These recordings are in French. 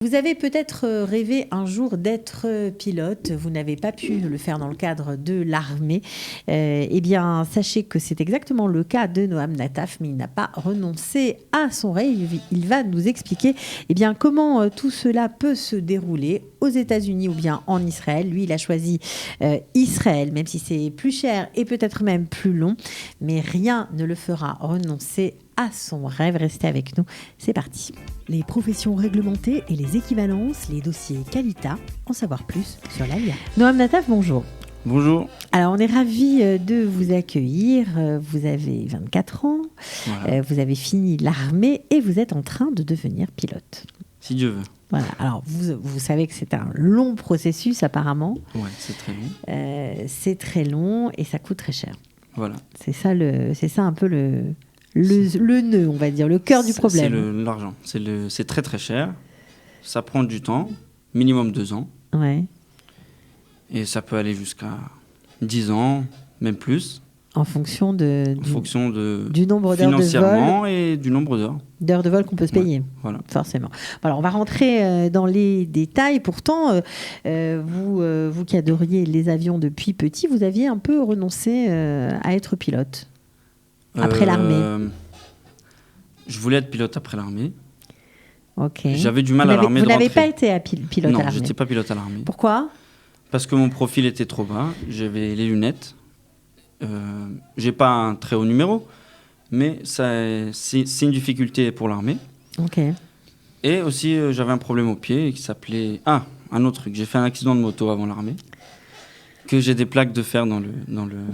Vous avez peut-être rêvé un jour d'être pilote, vous n'avez pas pu le faire dans le cadre de l'armée. Eh bien, sachez que c'est exactement le cas de Noam Nataf, mais il n'a pas renoncé à son rêve. Il va nous expliquer comment tout cela peut se dérouler aux États-Unis ou bien en Israël. Lui, il a choisi Israël, même si c'est plus cher et peut-être même plus long, mais rien ne le fera renoncer à son rêve. Restez avec nous, c'est parti. Les professions réglementées et les équivalences, les dossiers Qualita, en savoir plus sur l'ALIA. Noam Nataf, bonjour. Bonjour. Alors, on est ravis de vous accueillir. Vous avez 24 ans, voilà. Vous avez fini l'armée et vous êtes en train de devenir pilote. Si Dieu veut. Voilà. Alors, vous savez que c'est un long processus apparemment. Oui, c'est très long. C'est très long et ça coûte très cher. Voilà. C'est ça un peu le nœud, on va dire, le cœur du problème. C'est l'argent. C'est très très cher. Ça prend du temps, minimum 2 ans. Ouais. Et ça peut aller jusqu'à 10 ans, même plus. En fonction du nombre d'heures de vol. Financièrement et du nombre d'heures. D'heures de vol qu'on peut se payer, voilà. Forcément. Alors, on va rentrer dans les détails. Pourtant, vous qui adoriez les avions depuis petit, vous aviez un peu renoncé à être pilote. Après l'armée. Je voulais être pilote après l'armée. Ok. J'avais du mal à l'armée de rentrer. Vous n'avez pas été pilote à l'armée? Non, je n'étais pas pilote à l'armée. Pourquoi? Parce que mon profil était trop bas. J'avais les lunettes. J'ai pas un très haut numéro, mais c'est une difficulté pour l'armée. Ok. Et aussi, j'avais un problème au pied qui s'appelait... Ah, un autre truc. J'ai fait un accident de moto avant l'armée. Que j'ai des plaques de fer dans le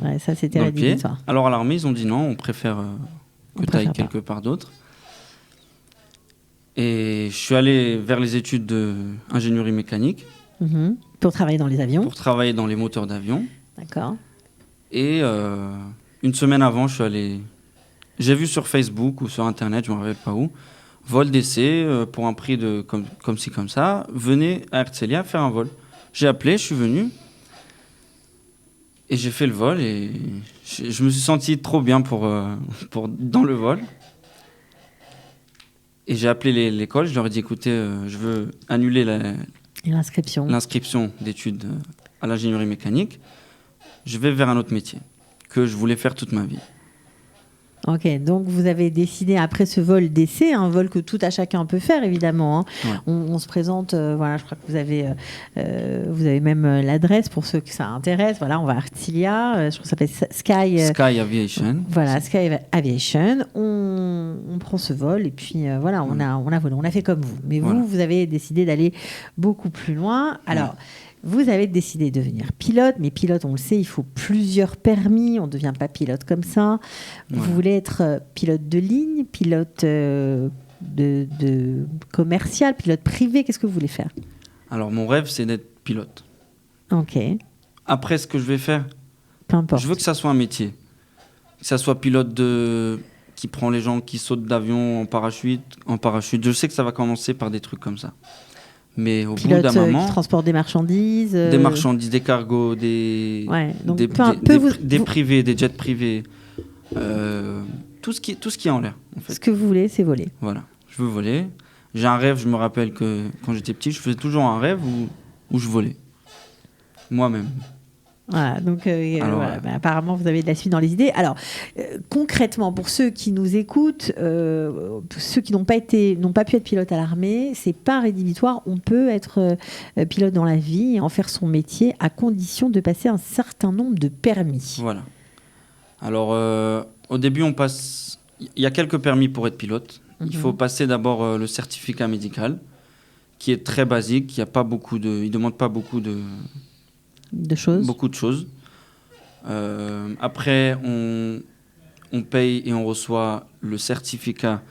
ouais, ça, c'était la pied. Histoire. Alors à l'armée, ils ont dit non, on préfère que tu ailles quelque part d'autre. Et je suis allé vers les études d'ingénierie mécanique. Mmh. Pour travailler dans les avions. Pour travailler dans les moteurs d'avion. D'accord. Et une semaine avant, j'ai vu sur Facebook ou sur Internet, je ne me rappelle pas où, vol d'essai pour un prix de comme ci, comme ça. Venez à Herzliya faire un vol. J'ai appelé, je suis venu. Et j'ai fait le vol et je me suis senti trop bien dans le vol. Et j'ai appelé l'école, je leur ai dit, écoutez, je veux annuler l'inscription d'études à l'ingénierie mécanique. Je vais vers un autre métier que je voulais faire toute ma vie. Ok, donc vous avez décidé, après ce vol d'essai, un vol que tout à chacun peut faire évidemment. Ouais. On se présente, voilà, je crois que vous avez même l'adresse pour ceux que ça intéresse. Voilà, on va à Herzliya, je crois que ça s'appelle Sky Aviation. Voilà, Sky Aviation. On prend ce vol et puis voilà, on a volé, on a fait comme vous. Mais voilà. Vous avez décidé d'aller beaucoup plus loin. Alors. Ouais. Vous avez décidé de devenir pilote, mais pilote, on le sait, il faut plusieurs permis, on ne devient pas pilote comme ça. Vous voulez être pilote de ligne, pilote de commercial, pilote privé, qu'est-ce que vous voulez faire? Alors, mon rêve, c'est d'être pilote. Ok. Après, ce que je vais faire, peu importe. Je veux que ça soit un métier. Que ça soit pilote qui prend les gens qui sautent d'avion en parachute. Je sais que ça va commencer par des trucs comme ça. Mais au bout d'un moment, qui transporte des marchandises, des cargos, des privés, des jets privés, tout ce qui est en l'air. En fait. Ce que vous voulez, c'est voler. Voilà, je veux voler. J'ai un rêve. Je me rappelle que quand j'étais petit, je faisais toujours un rêve où je volais moi-même. Voilà, donc voilà, apparemment vous avez de la suite dans les idées. Alors concrètement, pour ceux qui nous écoutent, ceux qui n'ont pas pu être pilote à l'armée, c'est pas rédhibitoire. On peut être pilote dans la vie et en faire son métier à condition de passer un certain nombre de permis. Voilà. Alors au début, il y a quelques permis pour être pilote. Il faut passer d'abord le certificat médical, qui est très basique. Il demande pas beaucoup de choses. Beaucoup de choses. Après, on paye et on reçoit le certificat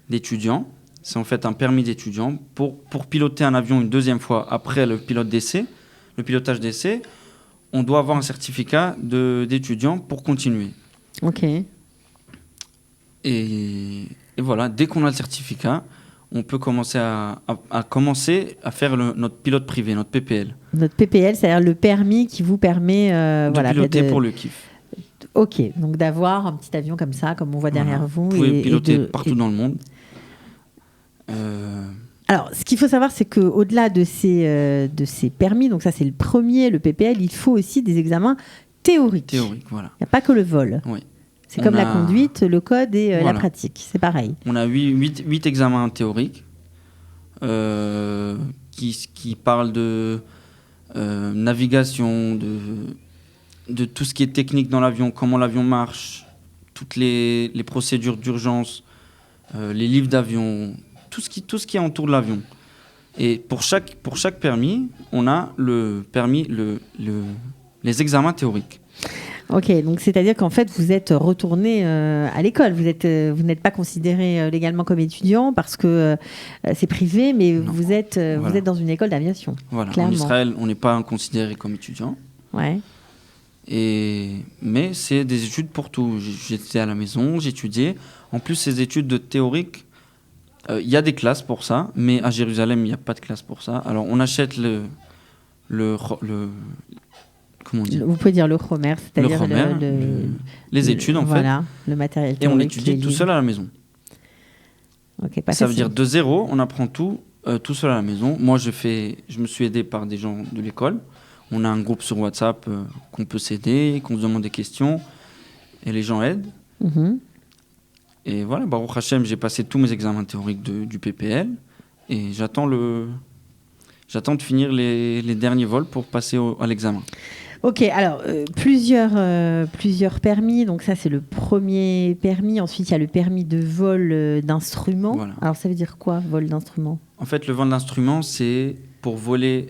d'étudiant. C'est en fait un permis d'étudiant. Pour piloter un avion une deuxième fois après le pilotage d'essai, on doit avoir un certificat d'étudiant pour continuer. Ok. Et voilà, dès qu'on a le certificat, on peut commencer à faire notre pilote privé, notre PPL. Notre PPL, c'est-à-dire le permis qui vous permet de piloter pour le kiff. Ok, donc d'avoir un petit avion comme ça, comme on voit derrière vous. Vous pouvez piloter partout dans le monde. Alors, ce qu'il faut savoir, c'est qu'au-delà de ces permis, donc ça c'est le premier, le PPL, il faut aussi des examens théoriques. Théorique, voilà. Il n'y a pas que le vol. Oui. C'est comme la conduite, le code et la Voilà. pratique. C'est pareil. On a 8 examens théoriques qui parlent de navigation, de tout ce qui est technique dans l'avion, comment l'avion marche, toutes les procédures d'urgence, les livres d'avion, tout ce qui entoure l'avion. Et pour chaque permis, on a le permis, les examens théoriques. Ok, donc c'est-à-dire qu'en fait, vous êtes retourné à l'école. Vous n'êtes pas considéré légalement comme étudiant parce que c'est privé, mais Non. vous êtes dans une école d'aviation. Voilà. Clairement. En Israël, on n'est pas considéré comme étudiant. Ouais. Mais c'est des études pour tout. J'étais à la maison, j'étudiais. En plus, ces études de théorique, il y a des classes pour ça, mais à Jérusalem, il n'y a pas de classe pour ça. Alors, on achète comment on dit ? Vous pouvez dire le chomer, c'est-à-dire les études, en fait. Voilà, le matériel Et on théorique, étudie les tout livres. seul à la maison. Ok, pas Ça veut facile. dire de zéro, on apprend tout seul à la maison. Moi, je me suis aidé par des gens de l'école. On a un groupe sur WhatsApp qu'on peut s'aider, qu'on se demande des questions, et les gens aident. Mhm. Et voilà, Baruch Hashem, j'ai passé tous mes examens théoriques du PPL, et j'attends de finir les derniers vols pour passer à l'examen. Ok, alors plusieurs permis. Donc ça, c'est le premier permis. Ensuite, il y a le permis de vol d'instruments. Voilà. Alors ça veut dire quoi, vol d'instruments ? En fait, le vol d'instrument, c'est pour voler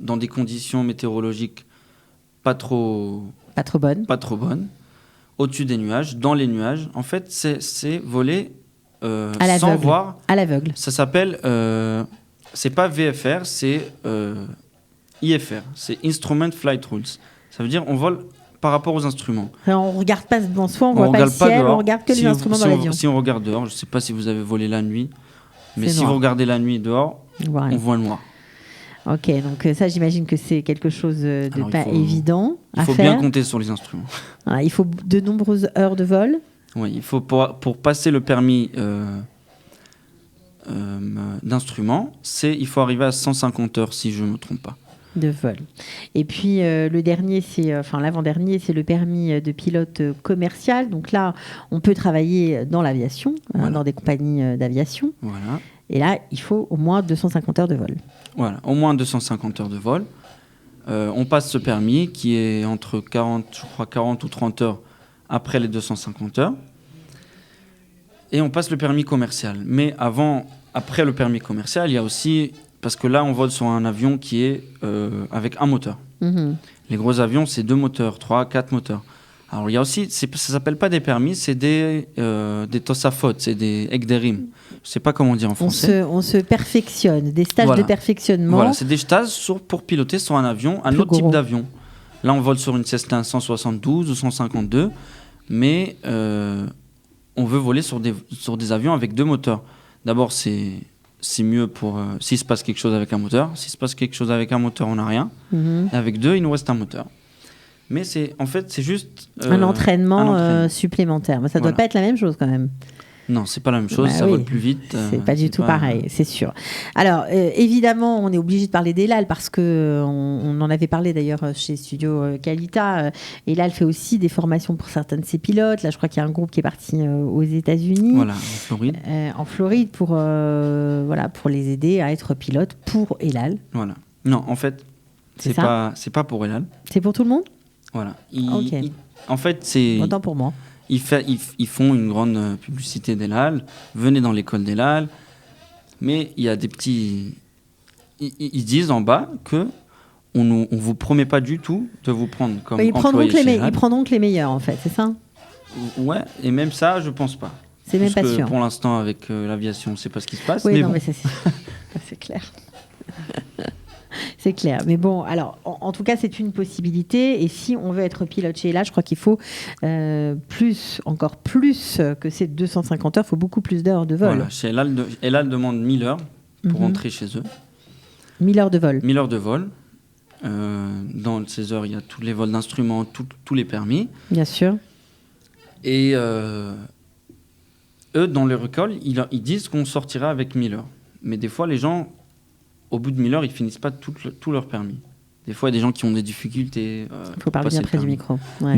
dans des conditions météorologiques pas trop bonnes, au-dessus des nuages, dans les nuages. En fait, c'est voler À sans l'aveugle. voir. À l'aveugle. Ça s'appelle, c'est pas VFR, c'est IFR, c'est Instrument Flight Rules. Ça veut dire on vole par rapport aux instruments. Alors, on ne regarde pas devant soi, on ne voit pas le regarde ciel, dehors. on regarde que les instruments dans l'avion. Si on regarde dehors, je ne sais pas si vous avez volé la nuit, mais C'est si noir. vous regardez la nuit dehors, Ouais. on voit noir. Ok, donc ça, j'imagine que c'est quelque chose de Alors, pas évident Il à faut faire. bien compter sur les instruments. Voilà, il faut de nombreuses heures de vol. Oui, il faut pour passer le permis d'instrument, il faut arriver à 150 heures si je ne me trompe pas. De vol. Et puis le dernier, l'avant-dernier, c'est le permis de pilote commercial. Donc là, on peut travailler dans l'aviation, Voilà. dans des compagnies d'aviation. Voilà. Et là, il faut au moins 250 heures de vol. Voilà, au moins 250 heures de vol. On passe ce permis qui est entre 40 ou 30 heures après les 250 heures. Et on passe le permis commercial. Mais après le permis commercial, il y a aussi... Parce que là, on vole sur un avion qui est avec un moteur. Mhm. Les gros avions, c'est 2 moteurs, 3, 4 moteurs. Alors, il y a aussi... Ça ne s'appelle pas des permis, c'est des tosafot, c'est des ekderim. Je ne sais pas comment dire en français. On se perfectionne, des stages Voilà. de perfectionnement. Voilà, c'est des stages pour piloter sur un avion, un Plus autre type gros. d'avion. Là, on vole sur une Cessna 172 ou 152, mais on veut voler sur des avions avec 2 moteurs. D'abord, c'est mieux pour s'il se passe quelque chose avec un moteur. S'il se passe quelque chose avec un moteur, on n'a rien. Mhm. Et avec 2, il nous reste un moteur. Mais c'est juste un entraînement, un entraînement. supplémentaire. Mais ça doit Voilà. pas être la même chose quand même. Non, c'est pas la même chose. Bah ça oui. vole plus vite. C'est pas du tout pas- pareil, c'est sûr. Alors, évidemment, on est obligé de parler d'Elal parce qu'on en avait parlé d'ailleurs chez Studio Kalita. Elal fait aussi des formations pour certains de ses pilotes. Là, je crois qu'il y a un groupe qui est parti aux États-Unis, Voilà, en Floride. en Floride, pour les aider à être pilote pour Elal. Voilà. Non, en fait, C'est ça c'est pas pour Elal. C'est pour tout le monde ? Voilà. Ok. En fait, c'est... Autant pour moi. Ils font une grande publicité d'Elal. Venez dans l'école d'Elal. Mais il y a des petits... Ils disent en bas que on vous promet pas du tout de vous prendre comme Il prend employé chez Elal. il prend donc les meilleurs, en fait, c'est ça ? Ouais, et même ça, je pense pas. C'est même Parce pas que sûr. Pour l'instant, avec l'aviation, on sait pas ce qui se passe. Oui, mais non, bon. mais ça, c'est clair. C'est clair. Mais bon, alors, en tout cas, c'est une possibilité. Et si on veut être pilote chez Elal, je crois qu'il faut encore plus que ces 250 heures. Il faut beaucoup plus d'heures de vol. Voilà, chez Elal demande 1000 heures pour Mhm. rentrer chez eux. 1000 heures de vol. 1000 heures de vol. Dans ces heures, il y a tous les vols d'instruments, tous les permis. Bien sûr. Et eux, dans leur école, ils disent qu'on sortira avec 1000 heures. Mais des fois, les gens, au bout de 1000 heures, ils finissent pas tout leur permis. Des fois, il y a des gens qui ont des difficultés. Il faut parler bien près du micro. Ouais.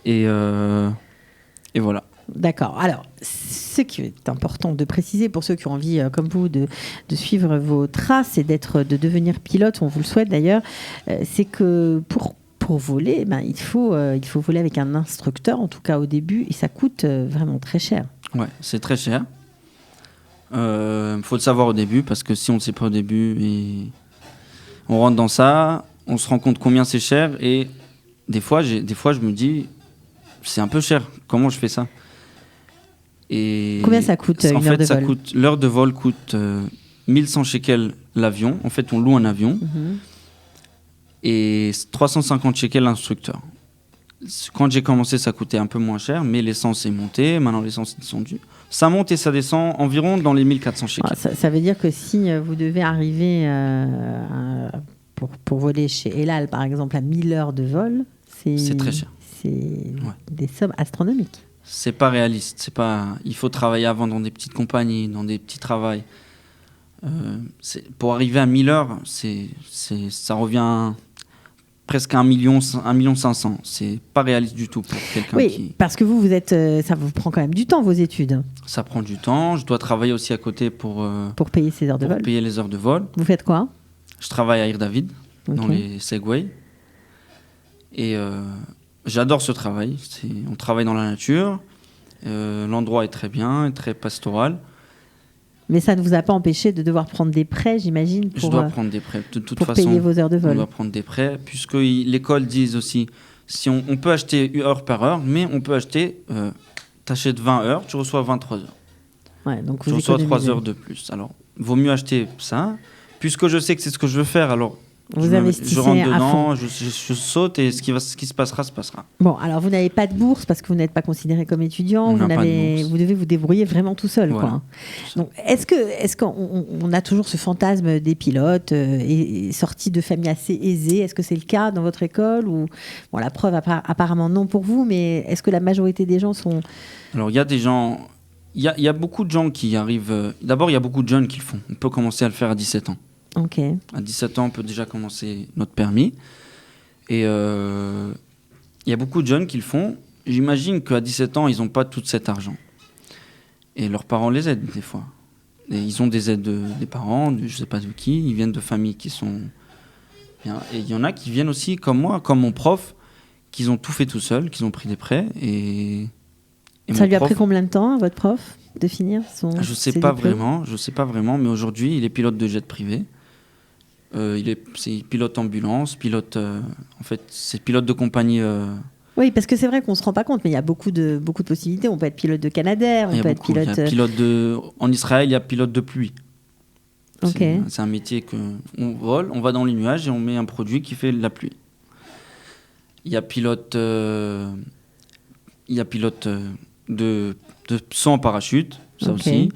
Et voilà. D'accord. Alors, ce qui est important de préciser pour ceux qui ont envie, comme vous, de suivre vos traces et de devenir pilote, on vous le souhaite d'ailleurs, c'est que pour voler, il faut voler avec un instructeur, en tout cas au début, et ça coûte vraiment très cher. Ouais, c'est très cher. Faut le savoir au début, parce que si on ne le sait pas au début, et on rentre dans ça, on se rend compte combien c'est cher, et des fois, je me dis, c'est un peu cher, comment je fais ça? Et combien ça coûte une heure de vol? L'heure de vol coûte 1100 shekels l'avion. En fait, on loue un avion. Et 350 shekels l'instructeur. Quand j'ai commencé, ça coûtait un peu moins cher, mais l'essence est montée. Maintenant, l'essence est descendue. Ça monte et ça descend environ dans les 1400 shekels. Ça veut dire que si vous devez arriver pour voler chez Elal, par exemple, à 1000 heures de vol, c'est très cher. C'est des sommes astronomiques. C'est pas réaliste. Il faut travailler avant dans des petites compagnies, dans des petits travails. Pour arriver à 1000 heures, ça revient presque à 1 500 000. C'est pas réaliste du tout pour quelqu'un qui... parce que vous êtes, ça vous prend quand même du temps, vos études. Ça prend du temps. Je dois travailler aussi à côté pour payer ces heures de vol. Pour payer les heures de vol. Vous faites quoi? Je travaille à Ir David, dans les Segway. Et j'adore ce travail. On travaille dans la nature. L'endroit est très bien, très pastoral. Mais ça ne vous a pas empêché de devoir prendre des prêts, j'imagine, je dois prendre des prêts. De toute façon, payer vos heures de vol. On doit prendre des prêts, puisque l'école dit aussi, si on peut acheter heure par heure, mais on peut acheter, tu achètes 20 heures, tu reçois 23 heures. Ouais, donc tu reçois 3 heures de plus. Alors, vaut mieux acheter ça, puisque je sais que c'est ce que je veux faire, alors... Je rentre dedans, je saute et ce qui se passera, se passera. Bon, alors vous n'avez pas de bourse parce que vous n'êtes pas considéré comme étudiant. Vous devez vous débrouiller vraiment tout seul. Voilà, quoi. Donc, est-ce qu'on a toujours ce fantasme des pilotes et sortis de familles assez aisées? Est-ce que c'est le cas dans votre école ou... Bon, la preuve, apparemment non pour vous, mais est-ce que la majorité des gens sont... Alors, il y a des gens... Il y a beaucoup de gens qui arrivent... D'abord, il y a beaucoup de jeunes qui le font. On peut commencer à le faire à 17 ans. Okay. À 17 ans, on peut déjà commencer notre permis. Et il y a beaucoup de jeunes qui le font. J'imagine qu'à 17 ans, ils n'ont pas tout cet argent. Et leurs parents les aident des fois. Et ils ont des aides des parents, je ne sais pas de qui. Ils viennent de familles qui sont bien. Et il y en a qui viennent aussi, comme moi, comme mon prof, qui ont tout fait tout seuls, qui ont pris des prêts. Et ça lui a pris combien de temps, à votre prof, de finir je ne sais pas vraiment, mais aujourd'hui, il est pilote de jet privé. C'est pilote ambulance, en fait, c'est pilote de compagnie. Oui, parce que c'est vrai qu'on se rend pas compte, mais il y a beaucoup de possibilités. On peut être pilote de Canadair, on peut être pilote. En Israël, il y a pilote de pluie. Okay. C'est un métier qu'on vole, on va dans les nuages et on met un produit qui fait la pluie. Il y a pilote de saut en parachute, ça aussi.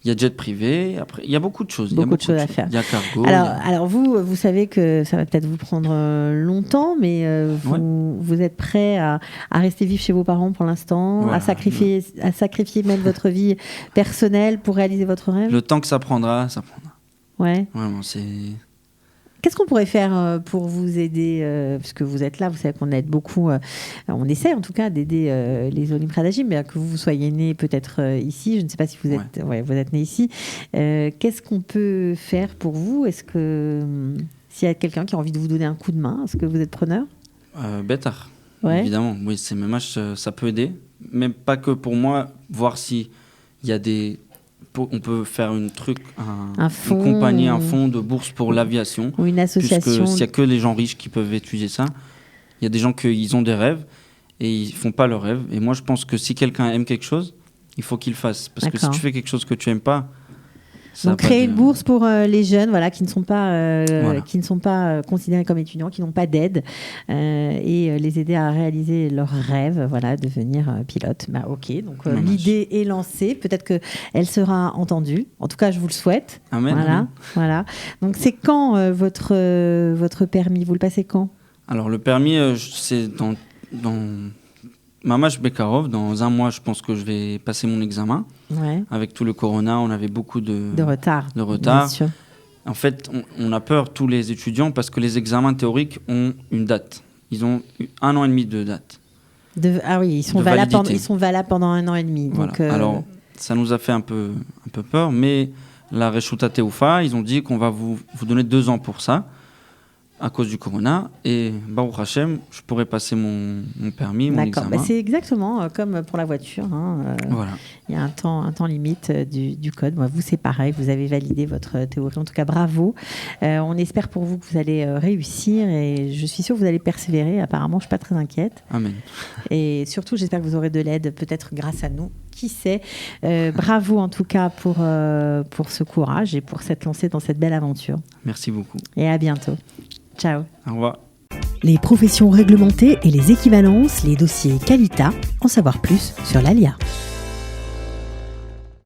Il y a jet privé, après, il y a beaucoup de choses. Beaucoup de choses à faire. Il y a cargo. Alors vous savez que ça va peut-être vous prendre longtemps, mais vous êtes prêt à rester vivre chez vos parents pour l'instant, voilà, à sacrifier même votre vie personnelle pour réaliser votre rêve? Le temps que ça prendra, ça prendra. Ouais. Vraiment, c'est... Qu'est-ce qu'on pourrait faire pour vous aider, puisque vous êtes là, vous savez qu'on aide beaucoup, on essaie en tout cas d'aider les Olim Khadajim, mais que vous soyez né peut-être ici, je ne sais pas si vous êtes né ici. Qu'est-ce qu'on peut faire pour vous? Est-ce que s'il y a quelqu'un qui a envie de vous donner un coup de main, est-ce que vous êtes preneur? Bêtard, évidemment. Oui, c'est MMH, ça peut aider, même pas que pour moi, voir s'il y a des... On peut faire une compagnie, un fonds de bourse pour l'aviation. Ou une association. Puisque s'il n'y a que les gens riches qui peuvent étudier ça, il y a des gens qui ont des rêves et ils ne font pas leurs rêves. Et moi, je pense que si quelqu'un aime quelque chose, il faut qu'il le fasse. Parce que si tu fais quelque chose que tu n'aimes pas... Donc créer une bourse pour les jeunes qui ne sont pas considérés comme étudiants, qui n'ont pas d'aide, et les aider à réaliser leurs rêves, devenir pilote. Ok, donc l'idée est lancée, peut-être qu'elle sera entendue. En tout cas, je vous le souhaite. Amen. Voilà. Donc c'est quand votre permis? Vous le passez quand? Alors le permis, c'est dans Mamash Bekarov, dans un mois, je pense que je vais passer mon examen. Ouais. Avec tout le corona, on avait beaucoup de retard. retard. Bien sûr. En fait, on a peur, tous les étudiants, parce que les examens théoriques ont une date. Ils ont 1 an et demi de date. Ah oui, ils sont valables pendant 1 an et demi. Voilà. Donc, Alors, ça nous a fait un peu peur, mais la Reshuta Teufa, ils ont dit qu'on va vous donner 2 ans pour ça, à cause du corona. Et Baruch Hashem, je pourrais passer mon permis, mon examen. D'accord, c'est exactement comme pour la voiture. Voilà. Il y a un temps limite du code. Moi, vous, c'est pareil, vous avez validé votre théorie. En tout cas, bravo. On espère pour vous que vous allez réussir et je suis sûre que vous allez persévérer. Apparemment, je ne suis pas très inquiète. Amen. Et surtout, j'espère que vous aurez de l'aide, peut-être grâce à nous. Qui sait. Bravo en tout cas pour ce courage et pour s'être lancé dans cette belle aventure. Merci beaucoup. Et à bientôt. Ciao. Au revoir. Les professions réglementées et les équivalences, les dossiers Qualita, en savoir plus sur l'ALIA.